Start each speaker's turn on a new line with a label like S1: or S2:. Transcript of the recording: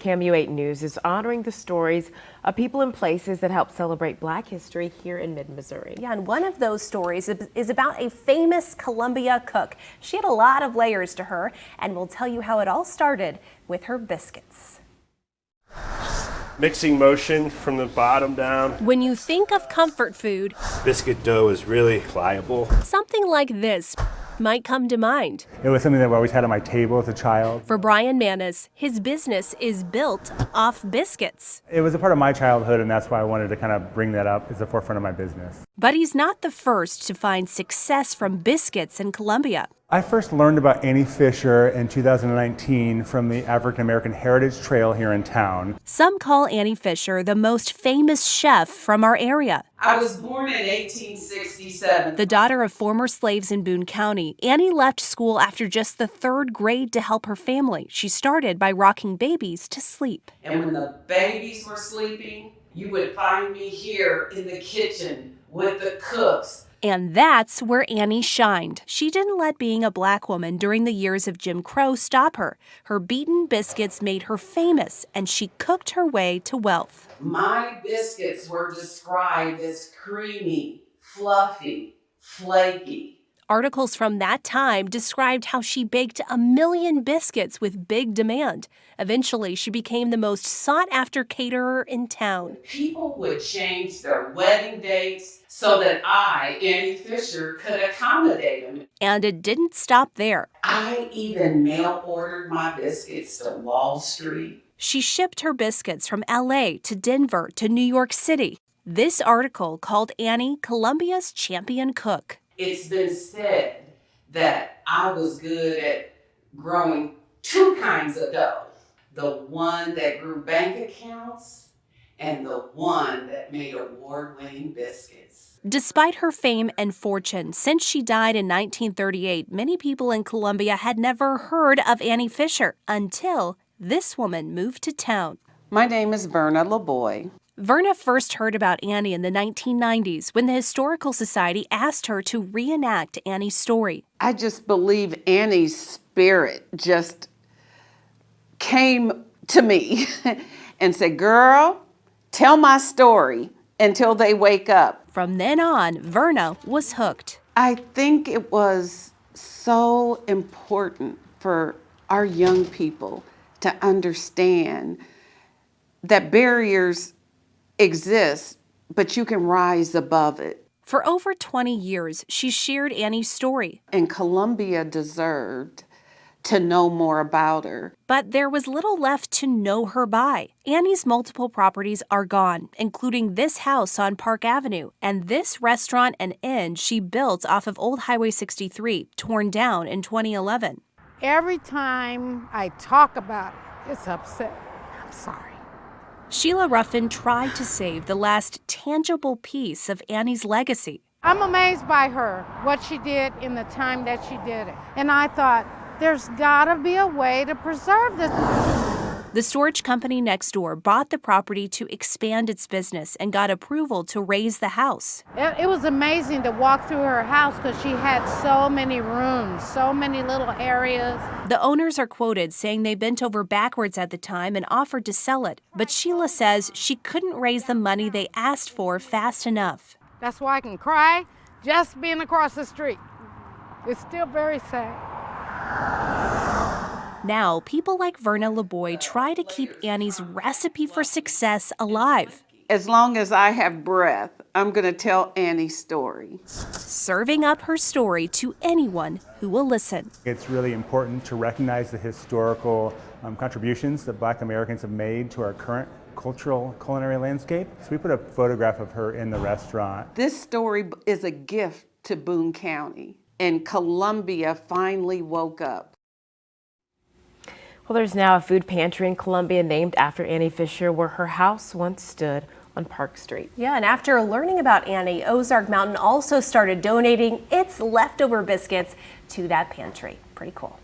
S1: KMU8 News is honoring the stories of people and places that help celebrate Black history here in mid-Missouri.
S2: Yeah, and one of those stories is about a famous Columbia cook. She had a lot of layers to her, and we'll tell you how it all started with her biscuits.
S3: Mixing motion from the bottom down.
S2: When you think of comfort food,
S3: Biscuit dough is really pliable.
S2: something like this might come to mind.
S4: It was something that I always had on my table as a child.
S2: For Bryan Maness, his business is built off biscuits.
S4: It was a part of my childhood, and that's why I wanted to kind of bring that up as the forefront of my business.
S2: But he's not the first to find success from biscuits in Columbia.
S4: I first learned about Annie Fisher in 2019 from the African American Heritage Trail here in town.
S2: Some call Annie Fisher the most famous chef from our area.
S5: I was born in 1867.
S2: The daughter of former slaves in Boone County, Annie left school after just the 3rd grade to help her family. She started by rocking babies to sleep.
S5: And when the babies were sleeping, you would find me here in the kitchen with the cooks.
S2: And that's where Annie shined. She didn't let being a Black woman during the years of Jim Crow stop her. Her beaten biscuits made her famous, and she cooked her way to wealth.
S5: My biscuits were described as creamy, fluffy, flaky.
S2: Articles from that time described how she baked 1 million biscuits with big demand. Eventually, she became the most sought-after caterer in town.
S5: People would change their wedding dates so that I, Annie Fisher, could accommodate them.
S2: And it didn't stop there.
S5: I even mail-ordered my biscuits to Wall Street.
S2: She shipped her biscuits from LA to Denver to New York City. This article called Annie Columbia's champion cook.
S5: It's been said that I was good at growing 2 kinds of dough. The one that grew bank accounts and the one that made award-winning biscuits.
S2: Despite her fame and fortune, since she died in 1938, many people in Columbia had never heard of Annie Fisher until this woman moved to town.
S5: My name is Verna LeBoy.
S2: Verna first heard about Annie in the 1990s when the Historical Society asked her to reenact Annie's story.
S5: I just believe Annie's spirit just came to me and said, girl, tell my story until they wake up.
S2: From then on, Verna was hooked.
S5: I think it was so important for our young people to understand that barriers exist, but you can rise above it.
S2: For over 20 years, she shared Annie's story.
S5: And Columbia deserved to know more about her.
S2: But there was little left to know her by. Annie's multiple properties are gone, including this house on Park Avenue and this restaurant and inn she built off of Old Highway 63, torn down in 2011.
S6: Every time I talk about it, it's upset. I'm sorry.
S2: Sheila Ruffin tried to save the last tangible piece of Annie's legacy.
S6: I'm amazed by her, what she did in the time that she did it. And I thought, there's gotta be a way to preserve this.
S2: The storage company next door bought the property to expand its business and got approval to raise the house.
S6: It was amazing to walk through her house because she had so many rooms, so many little areas.
S2: The owners are quoted saying they bent over backwards at the time and offered to sell it. But Sheila says she couldn't raise the money they asked for fast enough.
S6: That's why I can cry just being across the street. It's still very sad.
S2: Now, people like Verna LeBoy try to keep Annie's recipe for success alive.
S5: As long as I have breath, I'm going to tell Annie's story.
S2: Serving up her story to anyone who will listen.
S4: It's really important to recognize the historical contributions that Black Americans have made to our current cultural culinary landscape. So we put a photograph of her in the restaurant.
S5: This story is a gift to Boone County, and Columbia finally woke up.
S1: Well, there's now a food pantry in Columbia named after Annie Fisher, where her house once stood on Park Street.
S2: Yeah, and after learning about Annie, Ozark Mountain also started donating its leftover biscuits to that pantry. Pretty cool.